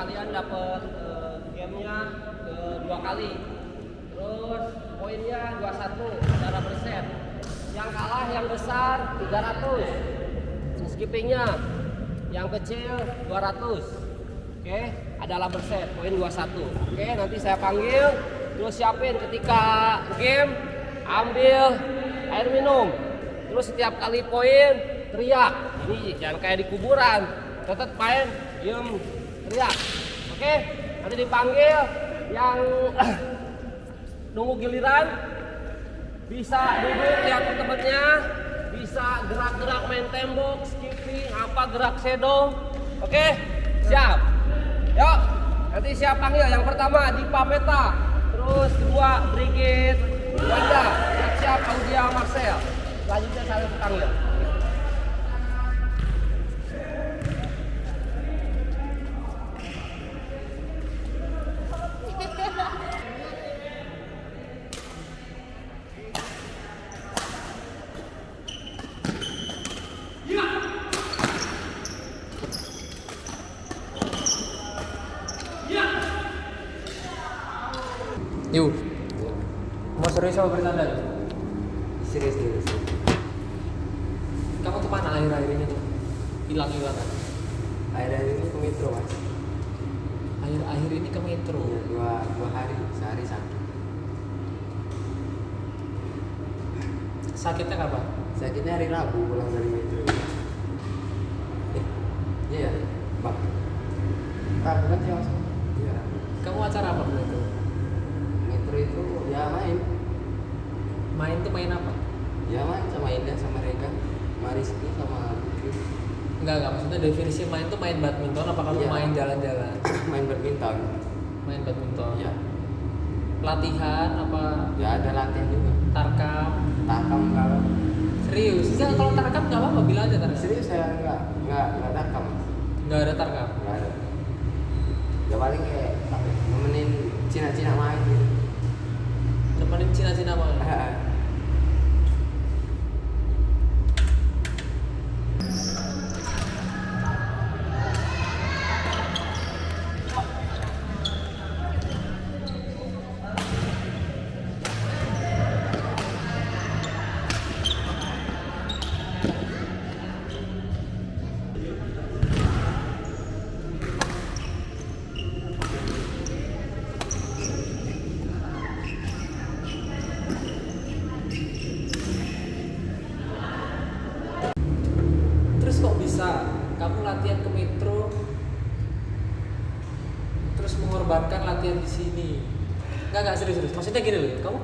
kalian dapat gamenya 2 kali. Terus poinnya 21 ada rubber set. Yang kalah yang besar 300. Skippingnya yang kecil 200. Oke, ada rubber set, poin 21. Oke, nanti saya panggil, terus siapin ketika game, ambil air minum. Terus setiap kali poin teriak. Ini jangan kayak di kuburan. Tetap main, diem, teriak. Oke, nanti dipanggil yang nunggu giliran bisa duduk lihat temennya, bisa gerak-gerak main tembok, skipping, apa gerak shadow. Oke, siap. Yuk, nanti siap panggil. Yang pertama Dipa Peta, terus kedua Brigit Wanda, siap Audia Marcel. Selanjutnya saya panggil. Yuk, mau serius apa bercanda? Serius. Kamu kemana akhir-akhir ini tuh? Hilang-hilang. Akhir-akhir ini ke metro mas. Akhir-akhir ini ke metro. Iya, dua hari, sehari sakit. Sakitnya kapan? Sakitnya hari Rabu pulang dari metro. Iya, bang. Rabu kan sih mas. Iya. Kamu acara apa itu? Metro itu ya main. Main tuh main apa? Ya main sama Indah sama Rega, Mariski sama Putri. Enggak, maksudnya definisi main tuh main badminton apa kamu Iya. main jalan-jalan? Main badminton. Main badminton. Iya. Latihan apa? Ya ada latihan juga. Tarkam. Takam kalau Serius? Enggak, kalau tarkam enggak apa-apa, bilang aja tarkam. serius saya nggak takam. Enggak ada tarkam. Nggak ada. Ya paling kayak apa ya, nemenin Cina-Cina main gitu. Nemenin Cina-Cina main. Terus kok bisa kamu latihan ke metro terus mengorbankan latihan di sini? Enggak serius. Maksudnya gini loh, kamu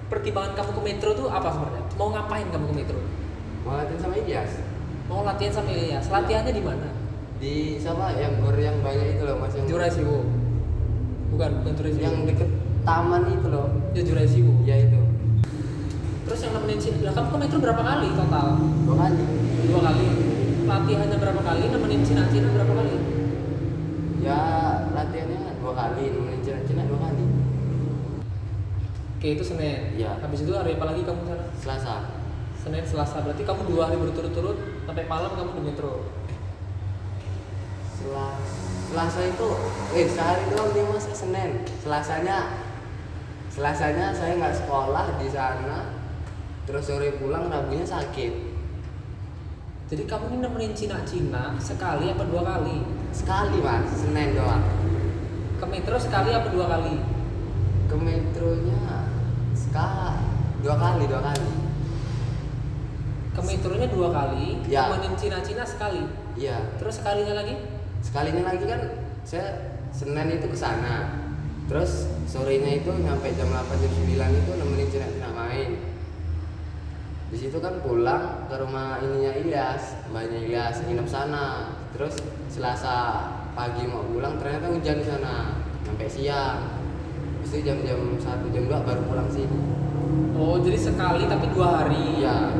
pertimbangan kamu ke metro tuh apa sebenarnya? Mau ngapain kamu ke metro? Mau latihan sama Ilyas. Mau latihan sama Ilyas. Latihannya di mana? Di sama yang gor yang banyak itu loh mas, yang Jurasiwo. Bukan Jurasiwo. yang deket taman itu loh. Ya Jurasiwo. Ya itu. Terus yang nemenin sini, lah kamu ke metro berapa kali total? 2 kali. 2 kali. Latihannya berapa kali? Nemenin Cina-Cina berapa kali? Ya latihannya 2 kali, nemenin Cina-Cina 2 kali. Oke, itu Senin. Iya. Habis itu hari apa lagi kamu sana? Selasa. Senin, Selasa. Berarti kamu 2 hari berturut-turut sampai malam kamu di metro. Selasa itu sehari doang nih mas, Senin. Selasanya saya nggak sekolah di sana. Terus sore pulang, Rabunya sakit. Jadi kamu ini nemenin Cina-Cina sekali apa 2 kali? Sekali mas, Senin doang. Ke metro sekali apa 2 kali? Ke metronya sekali, 2 kali. Ke metronya 2 kali, Ya. nemenin Cina-Cina sekali. Iya. Terus sekalinya lagi? Sekalinya lagi kan saya Senin itu ke sana. Terus sorenya itu nyampe jam 8 jam 9 itu nemenin Cina-Cina main. Di situ kan pulang ke rumah ininya Ilyas, mbaknya Ilyas, nginep sana. Terus Selasa pagi mau pulang ternyata hujan di sana sampai siang. Terus itu jam 1 jam 2 baru pulang sini. Oh, jadi sekali tapi 2 hari. Iya.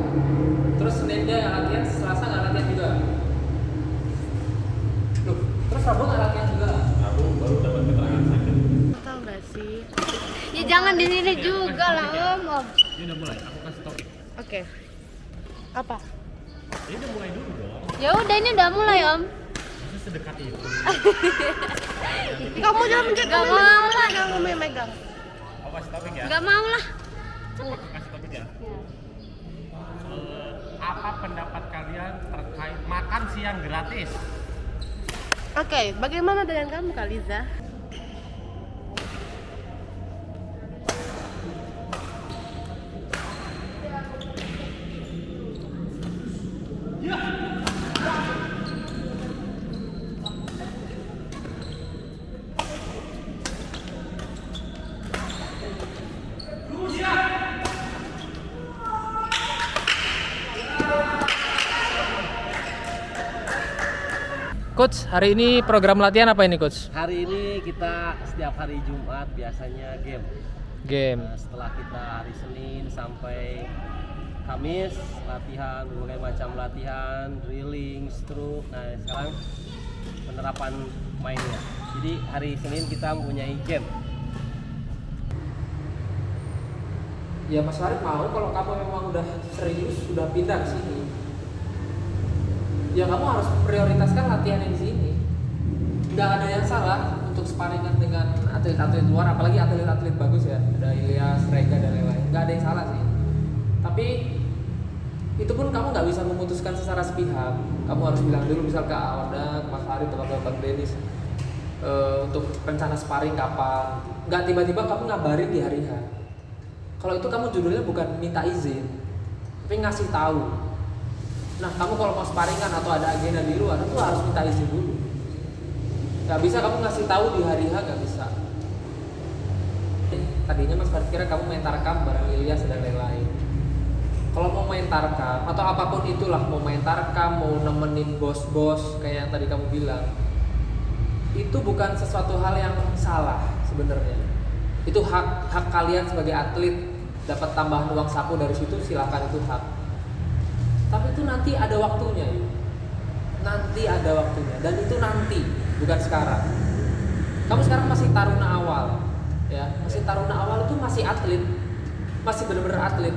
Terus Seninnya yang latihan, Selasa nggak latihan juga? Loh, terus Rabu nggak latihan juga? Aku baru dapat keterangan sakit. Tahu nggak sih? Ya jangan di sini juga lah om. Ini udah mulai, aku kasih tau. Oke. Apa? Ini udah mulai dulu dong. Ya udah ini udah mulai om. Masa sedekat itu? kamu jangan mencet. Gak mau lah. Jangan memegang. Aku kasih topik ya. Gak mau lah. Aku kasih topik ya. Apa pendapat kalian terkait makan siang gratis? Oke, bagaimana dengan kamu, Kaliza? Coach, hari ini program latihan apa ini, Coach? Hari ini kita setiap hari Jumat biasanya game. Game. Nah, setelah kita hari Senin sampai Kamis latihan, berbagai macam latihan, drilling, stroke. Nah, sekarang penerapan mainnya. Jadi hari Senin kita mempunyai game. Ya Mas Farid mau kalau kamu memang udah serius, sudah pindah ke sini. Ya kamu harus prioritaskan latihan yang di sini. Nggak ada yang salah untuk sparingan dengan atlet-atlet luar, apalagi atlet-atlet bagus ya. Ada Ilyas, Rega dan lain-lain. Nggak ada yang salah sih. Tapi itu pun kamu nggak bisa memutuskan secara sepihak. Kamu harus bilang dulu misal ke Awanda, ke Mas Farid atau ke Bang Denis untuk rencana sparring kapan. Nggak tiba-tiba kamu ngabarin di hari H. Kalau itu kamu judulnya bukan minta izin, tapi ngasih tahu. Nah, kamu kalau mau sparingan atau ada agenda di luar itu harus minta izin dulu. Gak bisa kamu ngasih tahu di hari H, gak bisa. Tadinya Mas Farid kira kamu main tarkam bareng Ilyas dan lain-lain. Kalau mau main tarkam atau apapun itulah, mau main tarkam, mau nemenin bos-bos kayak yang tadi kamu bilang, itu bukan sesuatu hal yang salah sebenarnya. Itu hak kalian sebagai atlet, dapat tambahan uang saku dari situ, silakan, itu hak. Tapi itu nanti ada waktunya, nanti ada waktunya, dan itu nanti, bukan sekarang. Kamu sekarang masih taruna awal, ya, masih taruna awal itu masih atlet, masih benar-benar atlet.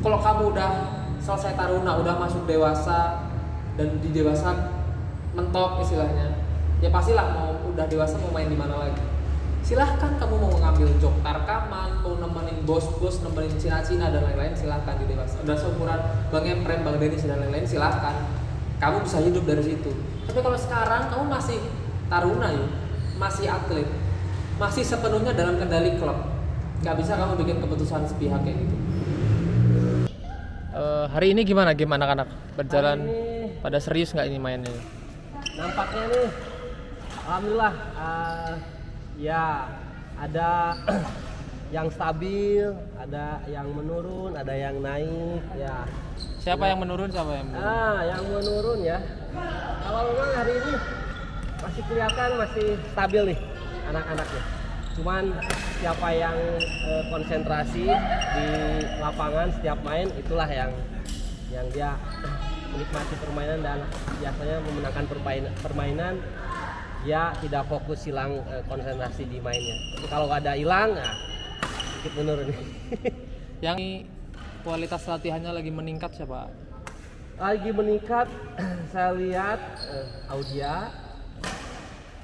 Kalau kamu udah selesai taruna, udah masuk dewasa dan di dewasa mentok istilahnya, ya pastilah mau udah dewasa mau main di mana lagi. Silahkan kamu mau ngambil job tarkaman, mau nemenin bos-bos, nemenin Cina-Cina dan lain-lain, silahkan di dewasa. Udah seumuran Bang Emprem, Bang Denis dan lain-lain, silahkan. Kamu bisa hidup dari situ. Tapi kalau sekarang kamu masih taruna ya, masih atlet, masih sepenuhnya dalam kendali klub. Gak bisa kamu bikin keputusan sepihak kayak gitu. Hari ini gimana game anak-anak? Berjalan pada serius nggak ini mainnya? Nampaknya nih, alhamdulillah. Ya, ada yang stabil, ada yang menurun, ada yang naik, ya. Siapa yang menurun, siapa yang menurun? Yang menurun ya. Awal-awal hari ini masih kelihatan masih stabil nih anak-anaknya. Cuman siapa yang konsentrasi di lapangan setiap main, itulah yang dia menikmati permainan dan biasanya memenangkan permainan. Ya tidak fokus, hilang konsentrasi di mainnya. Tapi kalau ada hilang, nah sedikit menurun. Yang kualitas latihannya lagi meningkat siapa? Lagi meningkat, saya lihat Audia,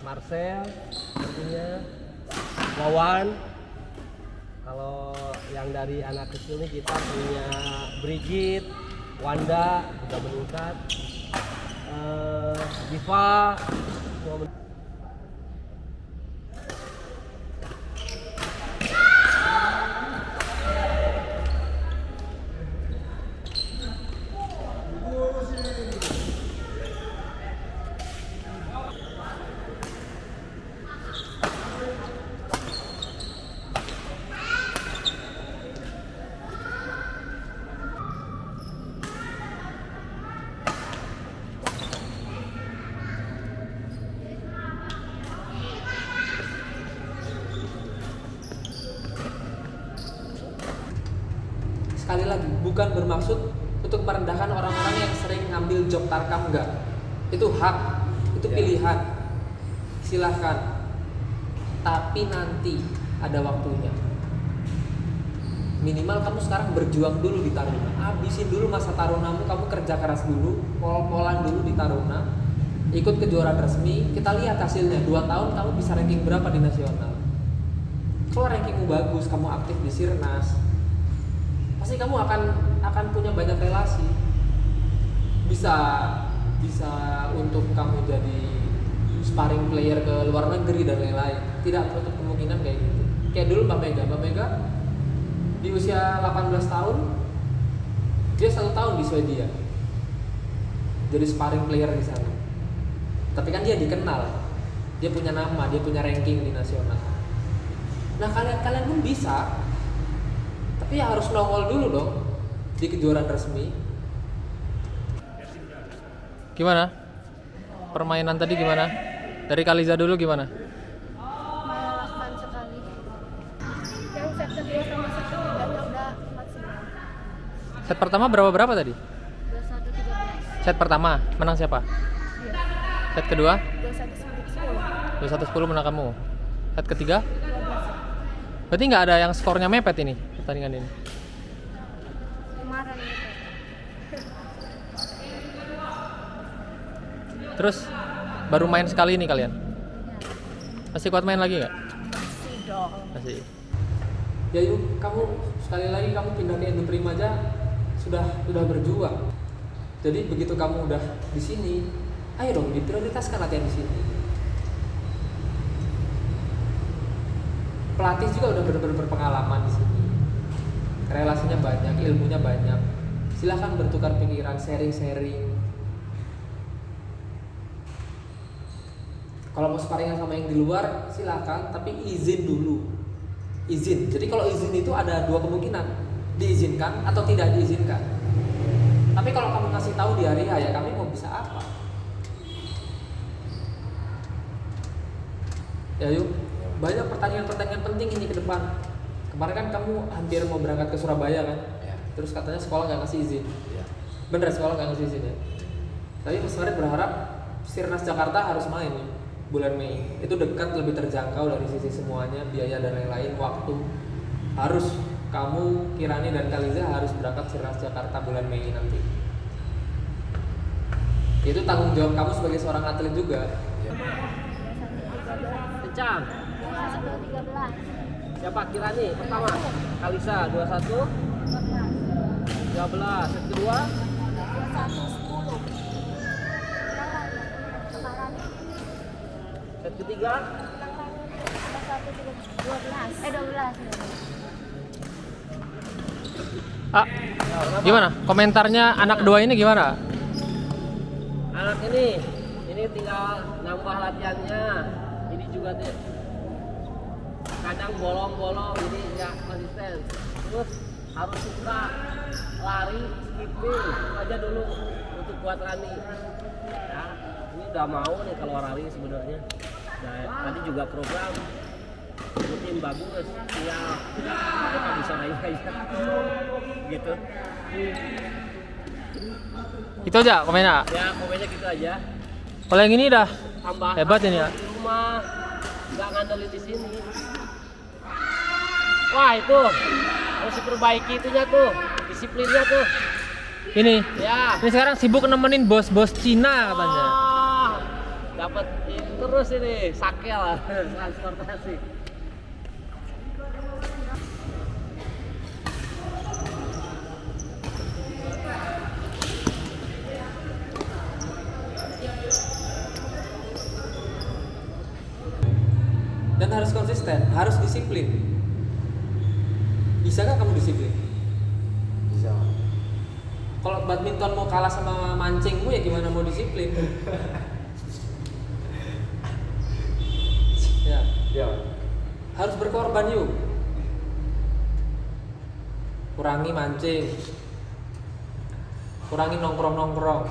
Marcel, sepertinya Wawan. Kalau yang dari anak kecil nih kita punya Brigit, Wanda juga meningkat, Diva. Sekali lagi, bukan bermaksud untuk merendahkan orang-orang yang sering ngambil job tarkam, enggak. Itu hak, itu pilihan. Silahkan. Tapi nanti ada waktunya. Minimal kamu sekarang berjuang dulu di taruna. Habisin dulu masa tarunamu, kamu kerja keras dulu, pol-polan dulu di taruna. ikut kejuaraan resmi, kita lihat hasilnya 2 tahun kamu bisa ranking berapa di nasional. Kalau rankingmu bagus, kamu aktif di Sirnas, pasti kamu akan punya banyak relasi. Bisa untuk kamu jadi sparring player ke luar negeri dan lain-lain. Tidak tertutup kemungkinan kayak gitu. Kayak dulu Mbak Mega di usia 18 tahun dia 1 tahun di Swedia jadi sparring player di sana. Tapi kan dia dikenal, dia punya nama, dia punya ranking di nasional. Nah kalian pun bisa, tapi ya harus nongol dulu dong di kejuaraan resmi. Gimana? Permainan tadi gimana? Dari Kaliza dulu gimana? Melelahkan sekali. Yang set kedua sama set ketiganya udah maksimal. Set pertama berapa tadi? 21-13. Set pertama menang siapa? Set kedua? 21-10. 21-10 menang kamu. Set ketiga? 12. Berarti nggak ada yang skornya mepet ini pertandingan ini. Kemarin gitu. Terus baru main sekali ini kalian? Masih kuat main lagi nggak? Masih dong. Masih. Ya yuk, kamu sekali lagi kamu pindah ke Indo Prima aja sudah berjuang. Jadi begitu kamu udah di sini, ayo dong diprioritaskan latihan di sini. Pelatih juga udah benar-benar berpengalaman di sini. Relasinya banyak, ilmunya banyak. Silahkan bertukar pikiran, sharing. Kalau mau sparringan sama yang di luar silakan, tapi izin dulu. Izin. Jadi kalau izin itu ada 2 kemungkinan, diizinkan atau tidak diizinkan. Tapi kalau kamu ngasih tahu di hari H, ya kami mau bisa apa? Ya yuk, banyak pertandingan penting ini ke depan. Kemarin kan kamu hampir mau berangkat ke Surabaya kan? Ya. Terus katanya sekolah nggak ngasih izin. Ya. Bener, sekolah nggak ngasih izin ya. Tapi Mas Farid berharap Sirnas Jakarta harus main ya, bulan Mei. Itu dekat, lebih terjangkau dari sisi semuanya, biaya dan lain-lain, waktu. Harus kamu, Kirani dan Kaliza harus berangkat Sirnas Jakarta bulan Mei nanti. Itu tanggung jawab kamu sebagai seorang atlet juga. Ya. Kencang. 21-13. Siapa? Kirani pertama. Kalisa 21 13. Set kedua 21-10. Sekarang set ketiga 12. Ah, gimana? Komentarnya anak 2 ini gimana? anak ini tinggal nambah latihannya. Ini juga deh kadang bolong-bolong, jadi nggak konsisten. Terus harus suka lari, skipping itu aja dulu untuk kuat Rani ya. Ini udah mau nih kalau lari sebenarnya. Nah, tadi juga program rutin bagus, tinggal kita bisa main aja gitu. Itu aja komennya. Ya komennya gitu aja. Kalau yang ini dah Tambah hebat ini ya. di rumah, nggak ngandelin di sini. Wah itu harus diperbaiki itunya tuh, disiplinnya tuh. Ini Ya. sekarang sibuk nemenin bos-bos Cina katanya. Ah, dapat terus ini sakel transportasi. Dan harus konsisten, harus disiplin. Bisa gak kamu disiplin? Bisa. Kalau badminton mau kalah sama mancingmu ya gimana mau disiplin? Ya, Ya. harus berkorban yuk. Kurangi mancing. Kurangi nongkrong-nongkrong.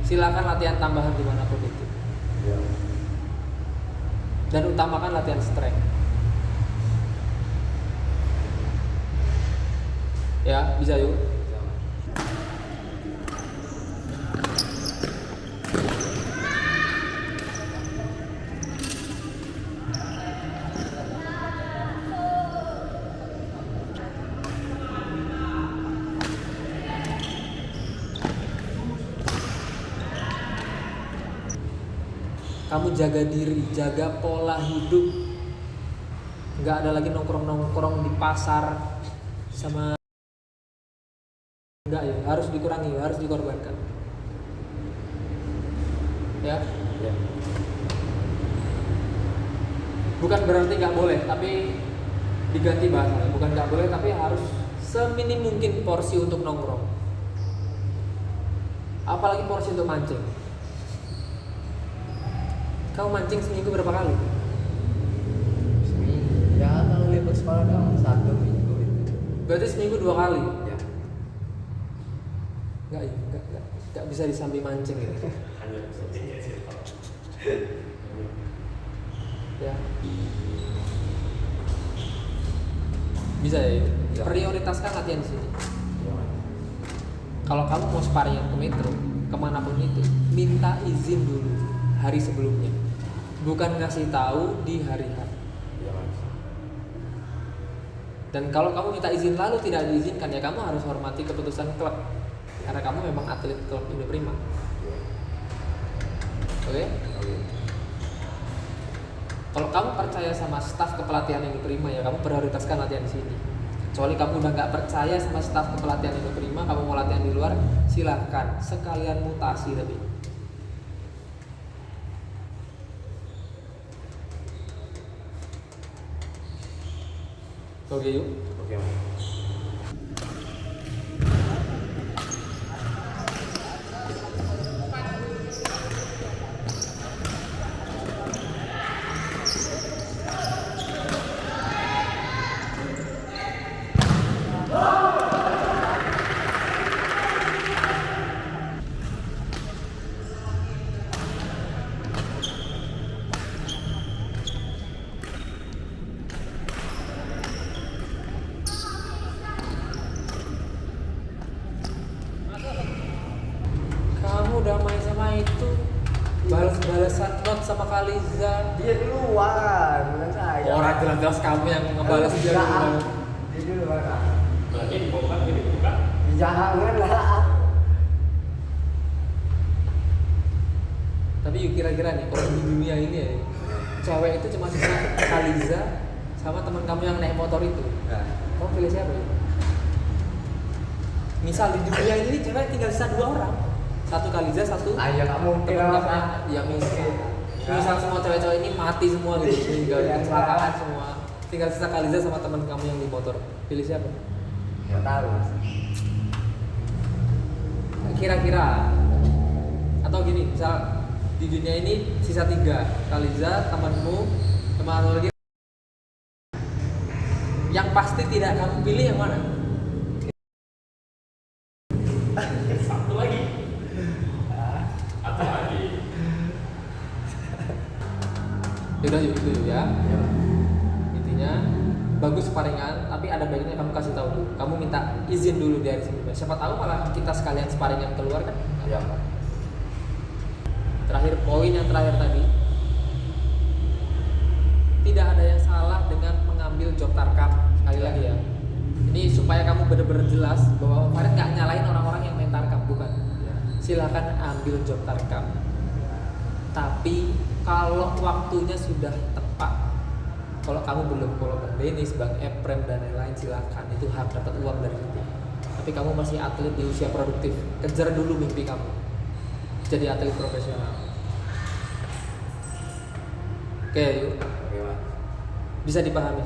Silakan latihan tambahan dimanapun itu. Ya. Dan utamakan latihan strength. Ya, bisa yuk. kamu jaga diri, jaga pola hidup. Nggak ada lagi nongkrong di pasar sama, enggak ya, harus dikurangi, harus dikorbankan. Ya. Ya. Bukan berarti nggak boleh, tapi diganti bahasanya. Bukan nggak boleh, tapi harus seminim mungkin porsi untuk nongkrong. Apalagi porsi untuk mancing. Kamu mancing seminggu berapa kali? Seminggu. Ya kalau libur sekolah dong 1 minggu itu. Berarti seminggu 2 kali. Ya. Nggak bisa disambi mancing ya. Ya. Bisa ya. Ya. Prioritaskan latihan di sini. Kalau kamu mau sparring ke metro, kemanapun itu, minta izin dulu hari sebelumnya. Bukan ngasih tahu di hari H. Iya Mas. Dan kalau kamu minta izin lalu tidak diizinkan, ya kamu harus hormati keputusan klub. Karena kamu memang atlet klub Indo Prima. Oke? Oke. Kalau kamu percaya sama staf kepelatihan Indo Prima, ya kamu prioritaskan latihan di sini. Kecuali kamu udah nggak percaya sama staf kepelatihan Indo Prima, kamu mau latihan di luar, silahkan. Sekalian mutasi tapi. Oke yuk. Oke Mas. Kamu udah main sama itu, balas-balasan not sama Kaliza. Dia duluan, bukan saya. Orang jelas-jelas kamu yang ngebalas dia duluan. Dia duluan. Berarti bukan ini bukan. Jangan lah. Tapi yuk kira-kira nih, kalau di dunia ini ya, cewek itu cuma sisa Kaliza sama teman kamu yang naik motor itu. Nah. Kamu pilih siapa ya? Misal di dunia ini cewek tinggal sisa 2 orang. Satu Kaliza, satu Ya nggak mungkin teman lah. kamu yang misal. Misal semua cewek-cewek ini mati semua gitu, tinggal Iya. kecelakaan semua. Tinggal sisa Kaliza sama teman kamu yang di motor. Pilih siapa? Nggak tahu Mas. Kira-kira. Atau gini, misal di dunia ini sisa 3, Kaliza, temanmu, sama satu lagi. Yang pasti tidak kamu pilih yang mana? Satu lagi. Atau lagi. Yaudah yuk itu yuk ya. Ya. Intinya bagus sparingan, tapi ada baiknya kamu kasih tahu dulu. Kamu minta izin dulu dari sebelumnya. Siapa tahu malah kita sekalian sparingan keluar kan? Ya Pak. Terakhir poin yang terakhir tadi, tidak ada yang salah dengan mengambil job tarkam. Sekali lagi ya, ini supaya kamu benar-benar jelas bahwa Farid nggak nyalain orang-orang yang main tarkam, bukan. Ya. Silakan ambil job tarkam, tapi kalau waktunya sudah tepat, kalau kamu belum, kalau Bang Denis, Bang Eprem dan lain-lain, silakan, itu hak dapat uang dari situ. Tapi kamu masih atlet di usia produktif, kejar dulu mimpi kamu jadi atlet profesional. Oke, yuk. Oke Mas. Bisa dipahami.